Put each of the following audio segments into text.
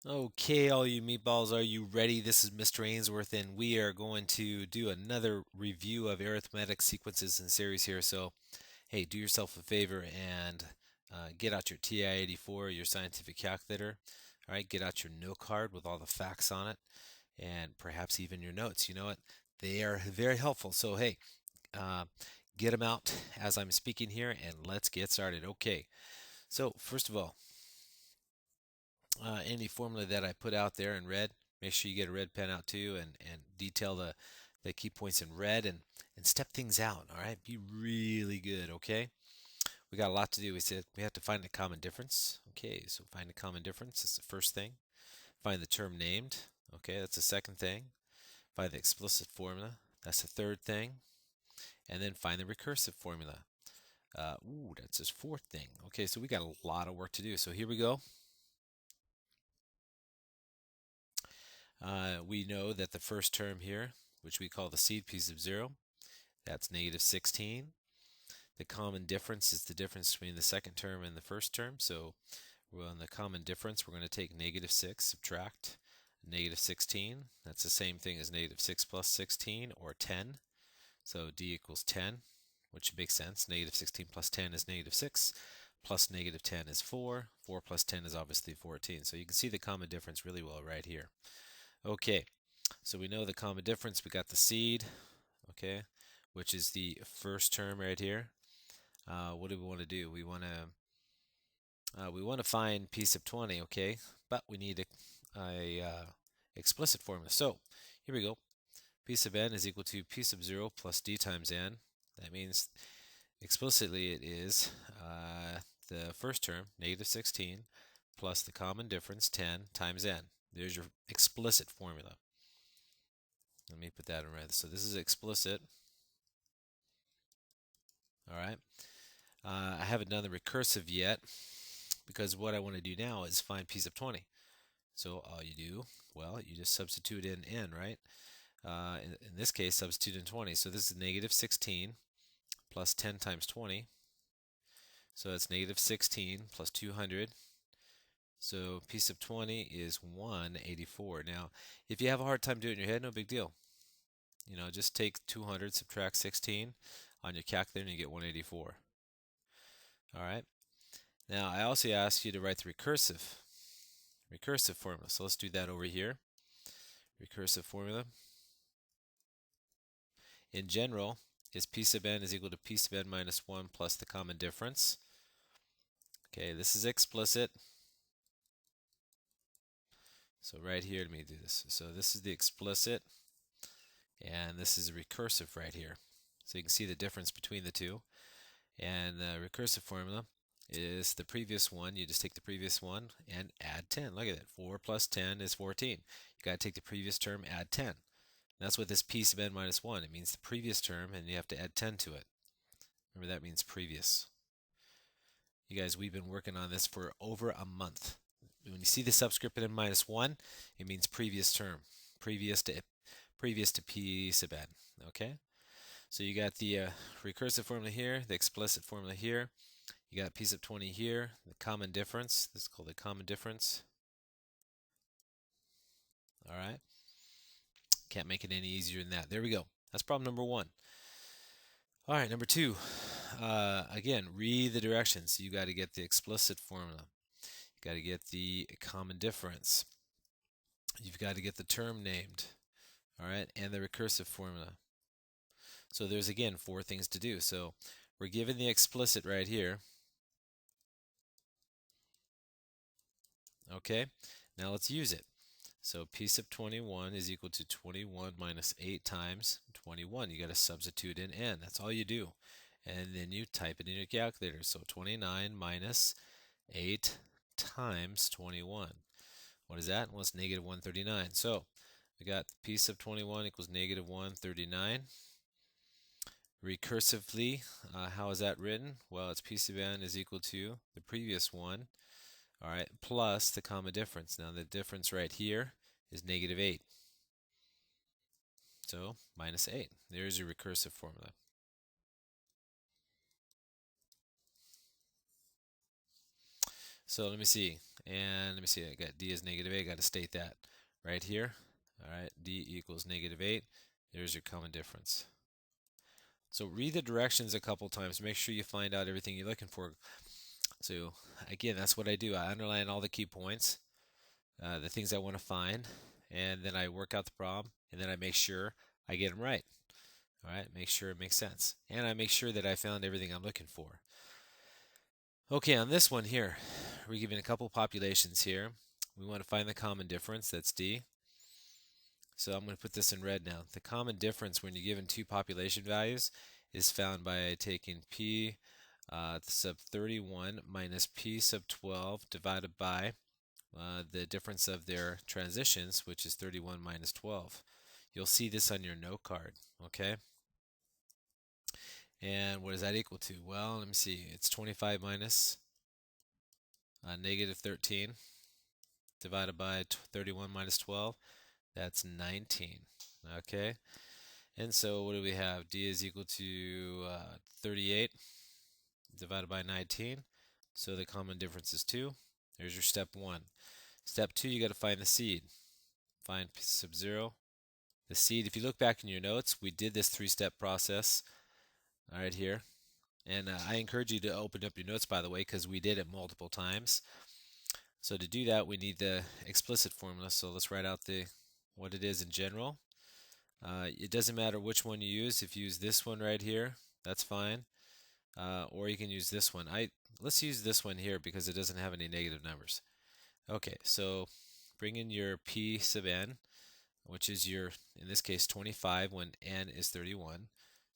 Okay, all you meatballs, are you ready? This is Mr. Ainsworth, and we are going to do another review of arithmetic sequences and series here. So, hey, do yourself a favor and get out your TI-84, your scientific calculator. All right, get out your note card with all the facts on it, and perhaps even your notes. You know what? They are very helpful. So, hey, uh, get them out as I'm speaking here, and let's get started. Okay, so first of all, any formula that I put out there in red, make sure you get a red pen out too and detail the key points in red and step things out. All right, be really good. Okay, we got a lot to do. We said we have to find a common difference. Okay, so find a common difference is the first thing. Find the term named. Okay, that's the second thing. Find the explicit formula. That's the third thing. And then find the recursive formula. That's his fourth thing. Okay, so we got a lot of work to do. So here we go. We know that the first term here, which we call the seed piece of 0, that's negative 16. The common difference is the difference between the second term and the first term. So on the common difference, we're going to take negative 6, subtract negative 16. That's the same thing as negative 6 plus 16, or 10. So d equals 10, which makes sense. Negative 16 plus 10 is negative 6, plus negative 10 is 4. 4 plus 10 is obviously 14. So you can see the common difference really well right here. Okay, so we know the common difference. We got the seed, okay, which is the first term right here. What do we want to do? We want to find p sub 20, okay, but we need a explicit formula. So here we go. P sub n is equal to p sub 0 plus d times n. That means explicitly it is the first term, negative 16, plus the common difference, 10, times n. There's your explicit formula. Let me put that in red. So this is explicit. All right. I haven't done the recursive yet because what I want to do now is find p sub 20. So all you do, well, you just substitute in n, right? In this case, substitute in 20. So this is negative 16 plus 10 times 20. So that's negative 16 plus 200. So p sub 20 is 184. Now, if you have a hard time doing it in your head, no big deal. You know, just take 200, subtract 16 on your calculator, and you get 184. All right. Now, I also asked you to write the recursive formula. So let's do that over here. Recursive formula. In general, is p sub n is equal to p sub n minus 1 plus the common difference. Okay, this is explicit. So right here, let me do this. So this is the explicit, and this is a recursive right here. So you can see the difference between the two. And the recursive formula is the previous one. You just take the previous one and add 10. Look at that. 4 plus 10 is 14. You got to take the previous term, add 10. And that's what this p sub n minus 1. It means the previous term, and you have to add 10 to it. Remember, that means previous. You guys, we've been working on this for over a month. When you see the subscript in minus 1, it means previous term, previous to p sub n. Okay? So you got the recursive formula here, the explicit formula here. You got p sub 20 here, the common difference. This is called the common difference. All right. Can't make it any easier than that. There we go. That's problem number 1. All right, number 2. Again, read the directions. You got to get the explicit formula. You got to get the common difference. You've got to get the term named. All right, and the recursive formula. So there's, again, 4 things to do. So we're given the explicit right here. Okay, now let's use it. So p sub 21 is equal to 21 minus 8 times 21. You got to substitute in n. That's all you do. And then you type it in your calculator. So 29 minus 8 times 21. What is that? Well, it's negative 139. So we got p sub 21 equals negative 139. Recursively, how is that written? Well, it's p sub n is equal to the previous one, all right, plus the common difference. Now the difference right here is negative 8. So minus 8. There's your recursive formula. So let me see. And let me see, I got d is negative 8. I got to state that right here. All right, d equals negative 8. There's your common difference. So read the directions a couple times. Make sure you find out everything you're looking for. So again, that's what I do. I underline all the key points, the things I want to find, and then I work out the problem, and then I make sure I get them right. All right, make sure it makes sense. And I make sure that I found everything I'm looking for. Okay, on this one here, we're given a couple populations here. We want to find the common difference, that's D. So I'm going to put this in red now. The common difference when you're given two population values is found by taking P sub 31 minus P sub 12 divided by the difference of their transitions, which is 31 minus 12. You'll see this on your note card, okay? And what is that equal to? Well, let me see. It's 25 minus negative 13 divided by 31 minus 12. That's 19. Okay? And so what do we have? D is equal to 38 divided by 19. So the common difference is 2. There's your step 1. Step 2, you got to find the seed. Find P sub 0. The seed, if you look back in your notes, we did this 3-step process right here. And I encourage you to open up your notes, by the way, because we did it multiple times. So to do that, we need the explicit formula. So let's write out what it is in general. It doesn't matter which one you use. If you use this one right here, that's fine. Or you can use this one. Let's use this one here because it doesn't have any negative numbers. Okay, so bring in your P sub n, which is your, in this case, 25 when n is 31.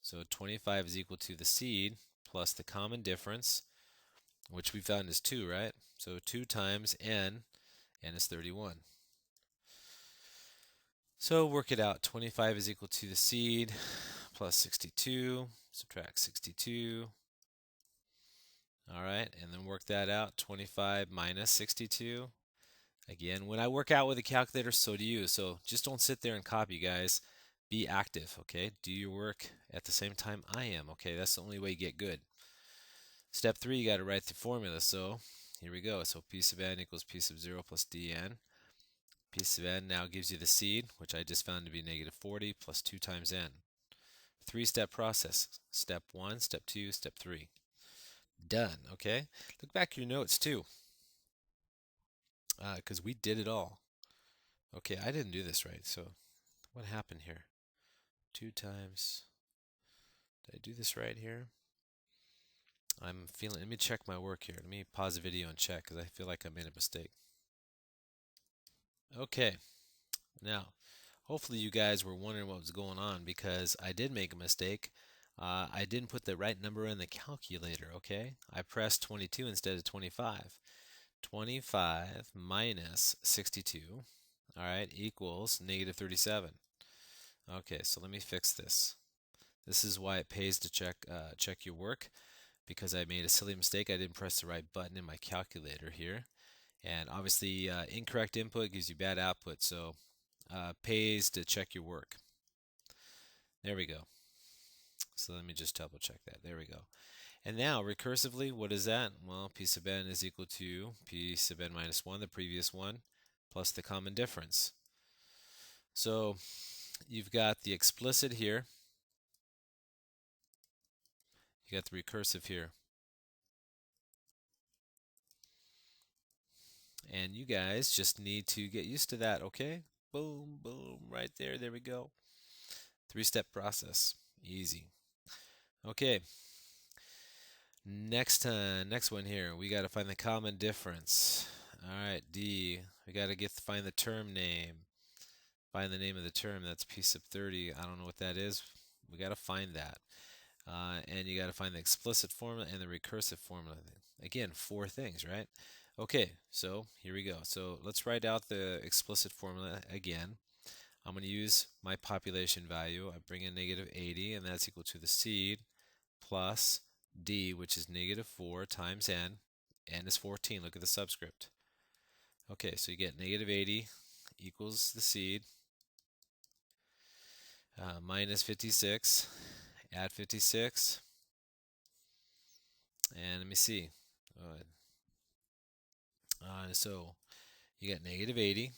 So 25 is equal to the seed plus the common difference, which we found is 2, right? So 2 times n is 31. So work it out. 25 is equal to the seed plus 62. Subtract 62. All right, and then work that out. 25 minus 62. Again, when I work out with a calculator, so do you. So just don't sit there and copy, guys. Be active, okay? Do your work at the same time I am, okay? That's the only way you get good. Step 3, you got to write the formula. So here we go. So P sub n equals P sub 0 plus dn. P sub n now gives you the seed, which I just found to be negative 40 plus 2 times n. 3-step process. Step 1, step 2, step 3. Done, okay? Look back at your notes too, because we did it all. Okay, I didn't do this right, so what happened here? 2 times, did I do this right here? I'm feeling, let me check my work here. Let me pause the video and check, because I feel like I made a mistake. Okay, now, hopefully you guys were wondering what was going on, because I did make a mistake. I didn't put the right number in the calculator, okay? I pressed 22 instead of 25. 25 minus 62, all right, equals negative 37. Okay, so let me fix this. This is why it pays to check your work, because I made a silly mistake. I didn't press the right button in my calculator here. And obviously, incorrect input gives you bad output, so pays to check your work. There we go. So let me just double check that. There we go. And now, recursively, what is that? Well, P sub n is equal to P sub n minus 1, the previous one, plus the common difference. So you've got the explicit here. You got the recursive here. And you guys just need to get used to that, okay? Boom, boom, right there. There we go. 3-step process. Easy. Okay. Next one here. We got to find the common difference. All right, D. We got to find the term name. Find the name of the term. That's P sub 30. I don't know what that is. We got to find that. And you got to find the explicit formula and the recursive formula. Again, 4 things, right? Okay, so here we go. So let's write out the explicit formula again. I'm going to use my population value. I bring in negative 80, and that's equal to the seed plus D, which is negative 4 times n. N is 14. Look at the subscript. Okay, so you get negative 80 equals the seed minus 56. Add 56. And let me see. So you got negative 80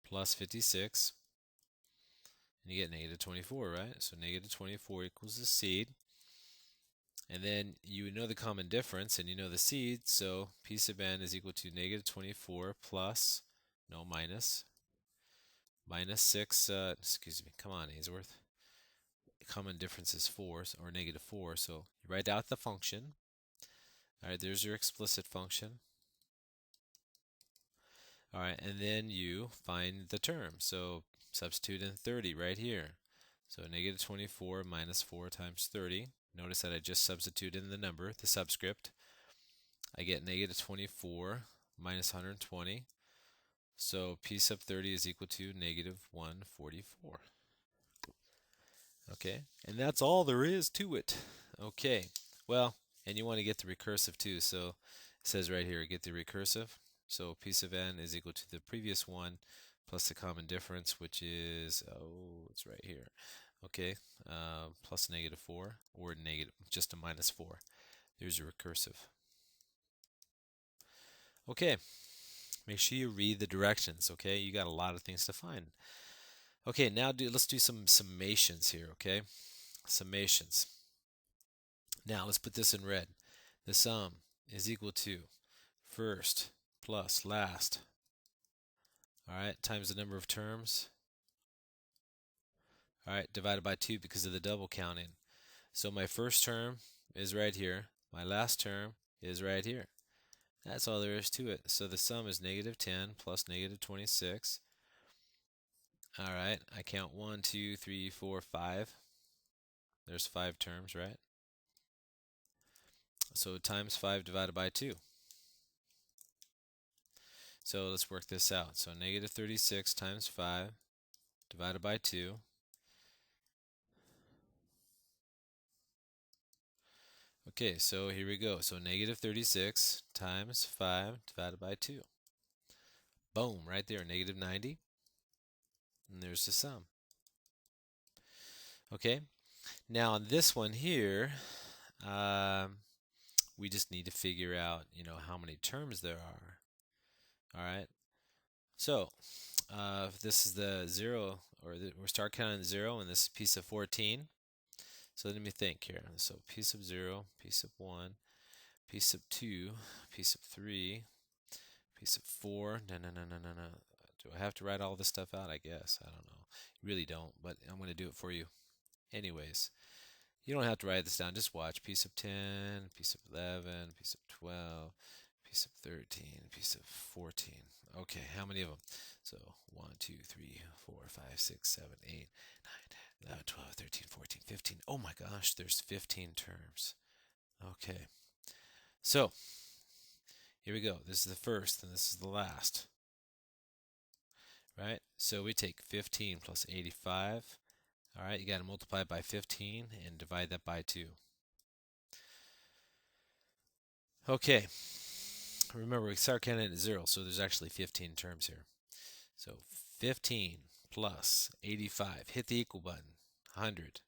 plus 56, and you get negative 24, right? So negative 24 equals the seed. And then you know the common difference, and you know the seed, so p sub n is equal to negative 24 plus, no, minus 6, excuse me, come on, Ainsworth. Common difference is 4, or negative 4, so you write out the function. All right, there's your explicit function. All right, and then you find the term. So substitute in 30 right here. So negative 24 minus 4 times 30. Notice that I just substitute in the number, the subscript. I get negative 24 minus 120. So p sub 30 is equal to negative 144. Okay, and that's all there is to it. Okay, well, and you want to get the recursive too. So it says right here, get the recursive. So p sub n is equal to the previous one plus the common difference, which is, oh, it's right here. Okay, plus negative 4, or negative, just a minus 4. There's your recursive. Okay, make sure you read the directions, okay? You got a lot of things to find. Okay, now let's do some summations here, okay? Summations. Now let's put this in red. The sum is equal to first plus last, all right, times the number of terms, all right, divided by 2 because of the double counting. So my first term is right here. My last term is right here. That's all there is to it. So the sum is negative 10 plus negative 26. All right, I count 1, 2, 3, 4, 5. There's 5 terms, right? So times 5 divided by 2. So let's work this out. So negative 36 times 5 divided by 2. Okay, so here we go. So negative 36 times 5 divided by 2. Boom, right there, negative 90. And there's the sum. Okay, now on this one here, we just need to figure out, how many terms there are. All right, so if this is the 0, or we start counting 0, and this is piece of 14. So let me think here. So piece of 0, piece of 1, piece of 2, piece of 3, piece of 4. No. Do I have to write all this stuff out? I guess. I don't know. You really don't, but I'm going to do it for you. Anyways, you don't have to write this down. Just watch. Piece of 10, piece of 11, piece of 12, piece of 13, piece of 14. Okay, how many of them? So 1, 2, 3, 4, 5, 6, 7, 8, 9, 10, 11, 12, 13, 14, 15. Oh my gosh, there's 15 terms. Okay, so here we go. This is the first, and this is the last. Right? So we take 15 plus 85. All right, you got to multiply by 15 and divide that by 2. Okay, remember we start counting at 0, so there's actually 15 terms here. So 15 plus 85, hit the equal button, 100,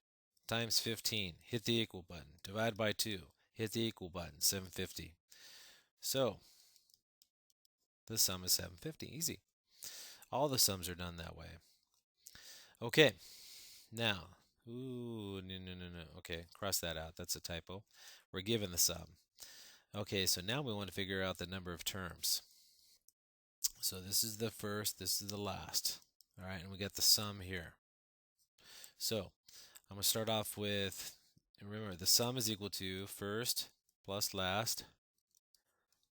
times 15, hit the equal button, divide by 2, hit the equal button, 750. So the sum is 750, easy. All the sums are done that way. Okay, now, no. Okay, cross that out, that's a typo. We're given the sum. Okay, so now we want to figure out the number of terms. So this is the first, this is the last. All right, and we got the sum here. So I'm going to start off with, remember, the sum is equal to first plus last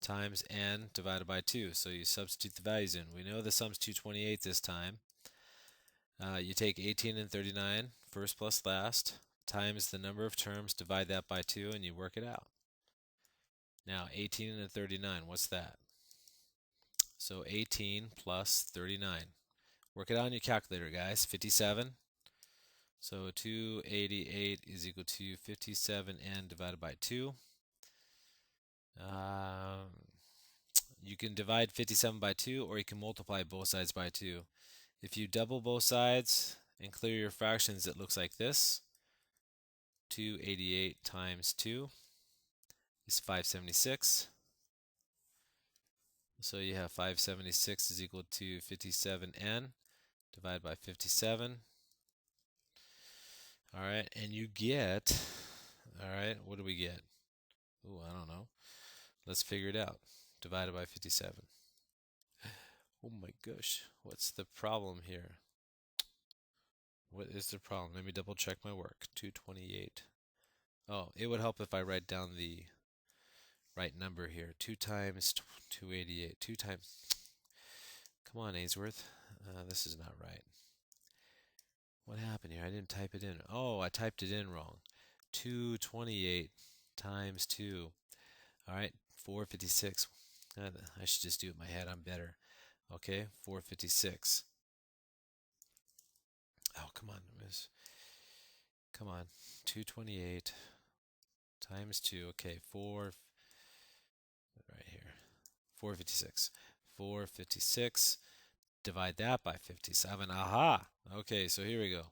times n divided by 2. So you substitute the values in. We know the sum's 228 this time. You take 18 and 39, first plus last, times the number of terms, divide that by 2, and you work it out. Now 18 and 39, what's that? So 18 plus 39. Work it out on your calculator, guys. 57. So 288 is equal to 57n divided by 2. You can divide 57 by 2, or you can multiply both sides by 2. If you double both sides and clear your fractions, it looks like this. 288 times 2 is 576. So you have 576 is equal to 57n divided by 57. All right, and you get, all right, what do we get? Ooh, I don't know. Let's figure it out. Divided by 57. Oh my gosh, what's the problem here? What is the problem? Let me double check my work. 228. Oh, it would help if I write down the right number here. 2 times 288. 2 times. Come on, Ainsworth. This is not right. What happened here? I didn't type it in. Oh, I typed it in wrong. 228 times 2. All right, 456. I should just do it in my head. I'm better. Okay, 456. Oh, come on, miss. Come on. 228 times 2. Okay, 4 right here. 456. 456. Divide that by 57. Aha! Okay, so here we go.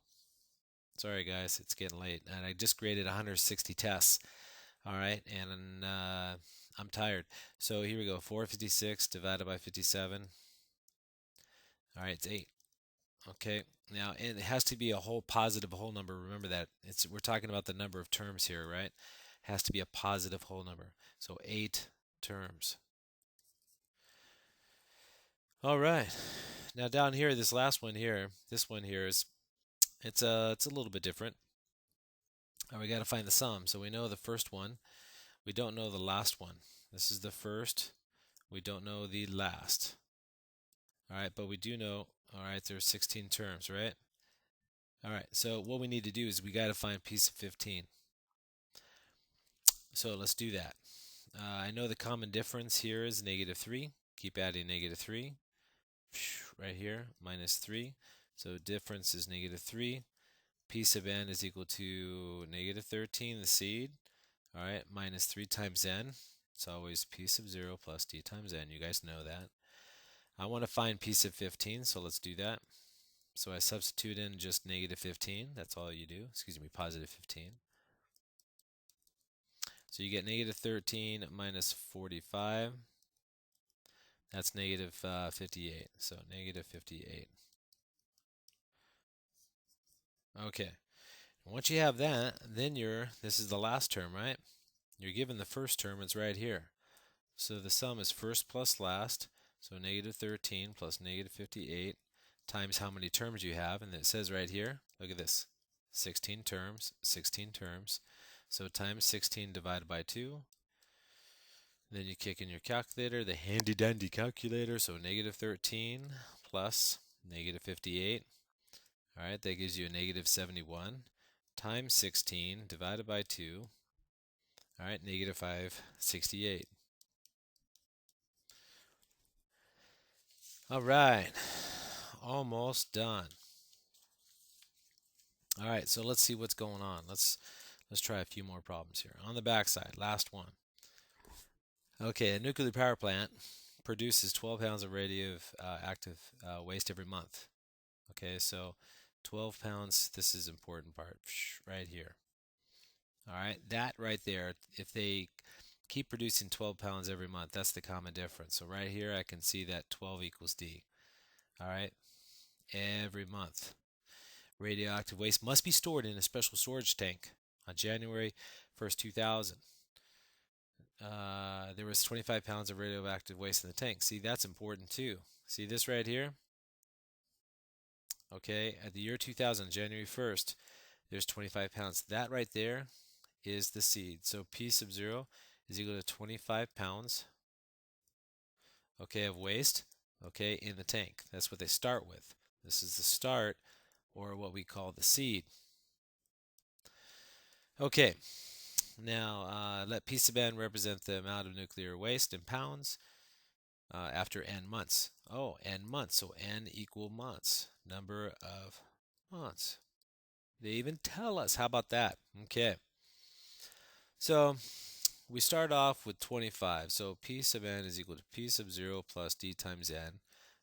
Sorry, guys, it's getting late. And I just graded 160 tests. All right, and I'm tired. So here we go. 456 divided by 57. All right, it's 8. Okay, now and it has to be a whole positive whole number. Remember that. We're talking about the number of terms here, right? It has to be a positive whole number. So 8 terms. All right. Now down here, this last one here, this one here is it's a little bit different. We got to find the sum. So we know the first one. We don't know the last one. This is the first. We don't know the last. All right, but we do know, all right, there's 16 terms, right? All right, so what we need to do is we got to find piece of 15. So let's do that. I know the common difference here is -3. Keep adding -3. Right here, -3. So difference is -3. P sub n is equal to -13, the seed. All right, minus 3 times n. It's always p sub 0 plus d times n. You guys know that. I want to find p sub 15, so let's do that. So I substitute in just -15. That's all you do. Excuse me, positive 15. So you get -13 minus 45. That's -58. So -58. Okay. Once you have that, then this is the last term, right? You're given the first term, it's right here. So the sum is first plus last, so -13 plus -58 times how many terms you have, and it says right here, look at this, 16 terms, 16 terms. So times 16 divided by 2. Then you kick in your calculator, the handy dandy calculator, so -13 plus -58. All right, that gives you a -71 times 16 divided by 2. All right, -568. All right, almost done. All right, so let's see what's going on. Let's try a few more problems here. On the back side, last one. Okay, a nuclear power plant produces 12 pounds of radioactive waste every month. Okay, so 12 pounds, this is important part right here. All right, that right there, if they keep producing 12 pounds every month, that's the common difference. So right here, I can see that 12 equals D. All right, every month. Radioactive waste must be stored in a special storage tank. On January 1st, 2000, there was 25 pounds of radioactive waste in the tank. See, that's important too. See this right here? Okay, at the year 2000, January 1st, there's 25 pounds. That right there is the seed. So P sub 0 is equal to 25 pounds, okay, of waste, okay, in the tank. That's what they start with. This is the start, or what we call the seed. Okay, now let P sub n represent the amount of nuclear waste in pounds after n months. Oh, n months, so n equal months, number of months. They even tell us. How about that? Okay. So we start off with 25. So P sub n is equal to P sub 0 plus D times n.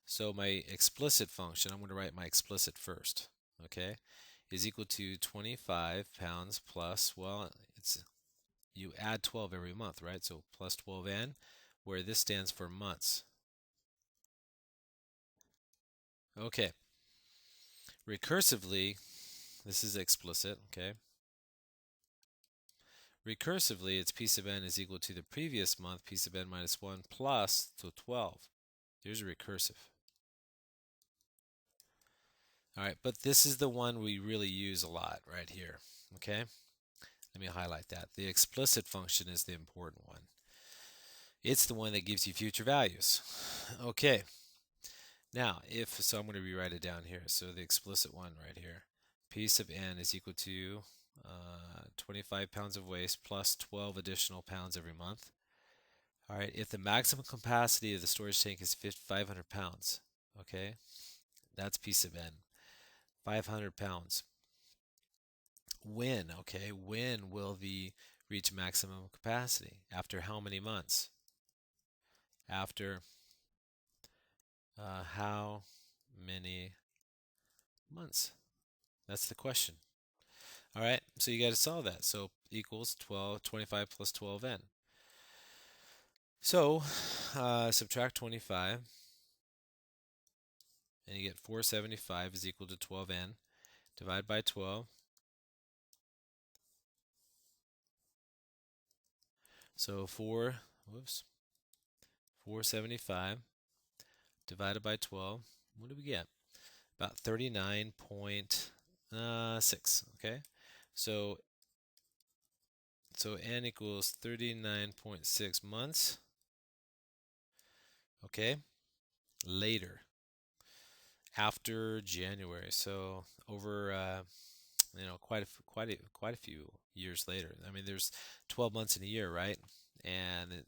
So my explicit function, I'm going to write my explicit first, okay, is equal to 25 pounds plus, well, you add 12 every month, right? So plus 12n, where this stands for months. Okay. Recursively, this is explicit, okay? Recursively, its p sub n is equal to the previous month p sub n minus 1 plus to 12. Here's a recursive. All right, but this is the one we really use a lot right here, okay? Let me highlight that. The explicit function is the important one. It's the one that gives you future values. Okay, now so I'm going to rewrite it down here. So the explicit one right here, p sub n is equal to 25 pounds of waste plus 12 additional pounds every month. All right, if the maximum capacity of the storage tank is 500 pounds, okay, that's p sub n, 500 pounds. When will the reach maximum capacity? After how many months? After how many months? That's the question. All right, so you got to solve that. So equals 25 plus 12n. So subtract 25, and you get 475 is equal to 12n. Divide by 12. So 475 divided by 12. What do we get? About 39.6. Okay, so n equals 39.6 months. Okay, later, after January. So over quite a few years later. I mean, there's 12 months in a year, right? And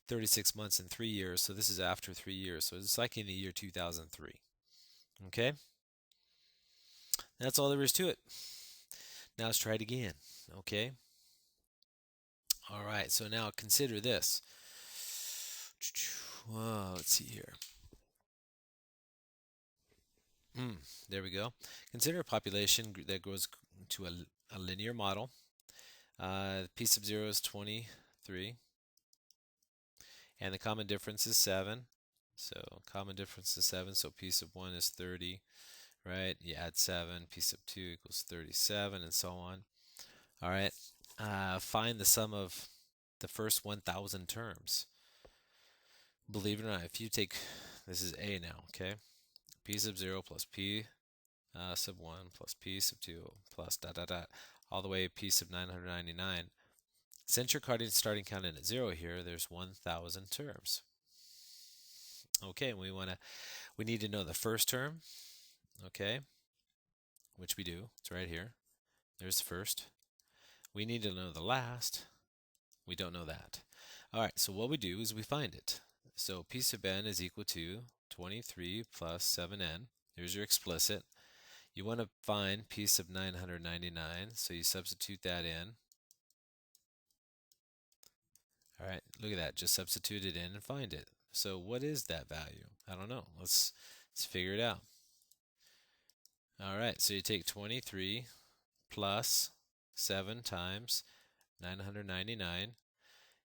36 months in 3 years. So this is after 3 years. So it's like in the year 2003. Okay? That's all there is to it. Now let's try it again. Okay? All right. So now consider this. Let's see here. There we go. Consider a population that grows to a linear model. P sub 0 is 23, and the common difference is 7. So common difference is 7, so p sub 1 is 30, right? You add 7, p sub 2 equals 37, and so on. All right, find the sum of the first 1,000 terms. Believe it or not, if you take, this is A now, okay? P sub 0 plus p sub 1 plus p sub 2 plus dot dot dot, all the way p sub 999. Since you're starting counting at 0 here, there's 1,000 terms. Okay, we need to know the first term, okay, which we do. It's right here. There's the first. We need to know the last. We don't know that. All right, so what we do is we find it. So p sub n is equal to 23 plus 7n. There's your explicit. You want to find p sub 999, so you substitute that in. All right, look at that. Just substitute it in and find it. So what is that value? I don't know. Let's figure it out. All right, so you take 23 plus 7 times 999,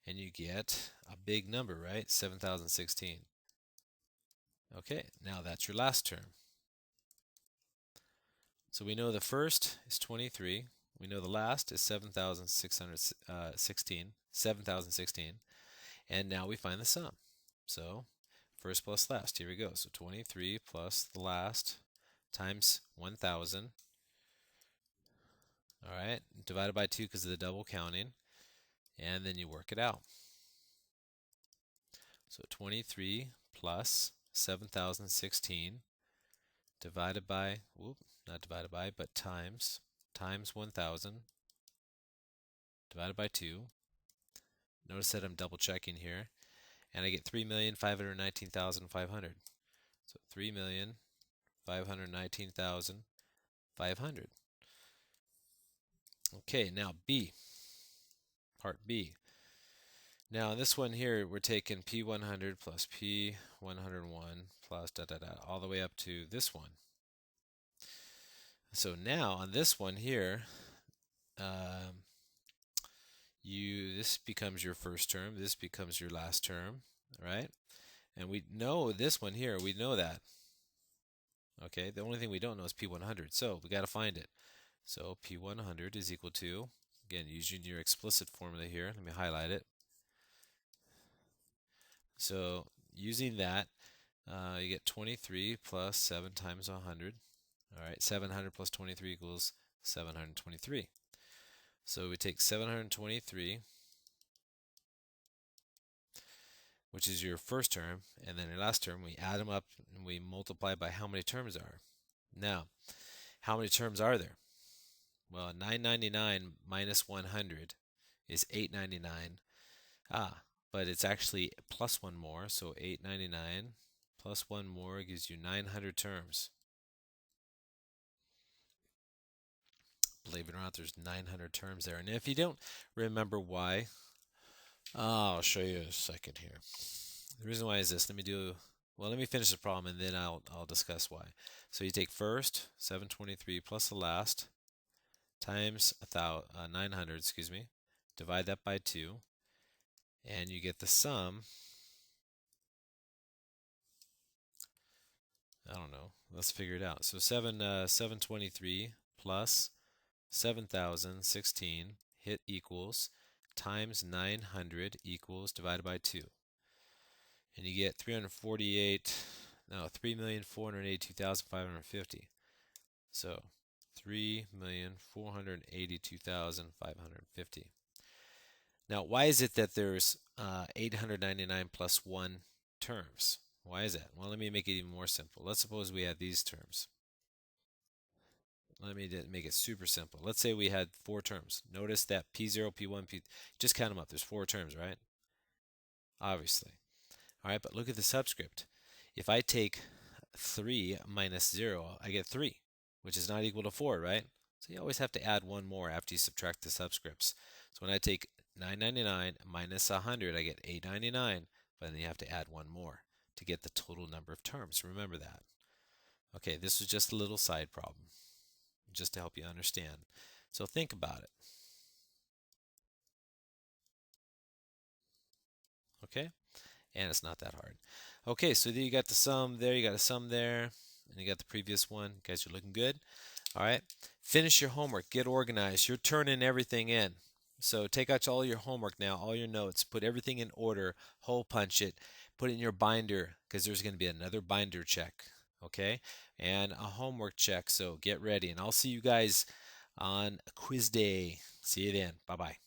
and you get a big number, right? 7,016. Okay, now that's your last term. So we know the first is 23. We know the last is 7,016. And now we find the sum. So first plus last, here we go. So 23 plus the last times 1,000. All right, divided by 2 because of the double counting. And then you work it out. So 23 plus 7,016 divided by, not divided by, but times 1,000 divided by 2. Notice that I'm double checking here. And I get 3,519,500. So 3,519,500. Okay, now B, part B. Now this one here, we're taking P100 plus P101 plus dot dot dot all the way up to this one. So now on this one here, this becomes your first term, this becomes your last term, right? And we know this one here, we know that. Okay, the only thing we don't know is P100, so we got to find it. So P100 is equal to, again, using your explicit formula here, let me highlight it. So using that, you get 23 plus 7 times 100. All right, 700 plus 23 equals 723. So we take 723, which is your first term, and then your last term, we add them up and we multiply by how many terms are. Now, how many terms are there? Well, 999 minus 100 is 899. But it's actually plus one more, so 899 plus one more gives you 900 terms. Believe it or not, there's 900 terms there. And if you don't remember why, I'll show you in a second here. The reason why is this. Let me finish the problem and then I'll discuss why. So you take first 723 plus the last times 900, excuse me. Divide that by 2 and you get the sum. I don't know. Let's figure it out. So 723 plus 7016 hit equals times 900 equals divided by 2. And you get 3,482,550. So 3,482,550. Now, why is it that there's 899 plus 1 terms? Why is that? Well, let me make it even more simple. Let's suppose we had these terms. Let me make it super simple. Let's say we had 4 terms. Notice that P0, P1, P... Just count them up. There's 4 terms, right? Obviously. All right, but look at the subscript. If I take 3 minus 0, I get 3, which is not equal to 4, right? So you always have to add one more after you subtract the subscripts. So when I take 999 minus 100, I get 899, but then you have to add one more to get the total number of terms. Remember that. Okay, this was just a little side problem, just to help you understand. So think about it. Okay? And it's not that hard. Okay, so you got the sum there, you got a sum there, and you got the previous one. You guys are looking good. All right, finish your homework, get organized. You're turning everything in. So take out all your homework now, all your notes, put everything in order, hole punch it, put it in your binder because there's going to be another binder check, okay? And a homework check, so get ready. And I'll see you guys on quiz day. See you then. Bye-bye.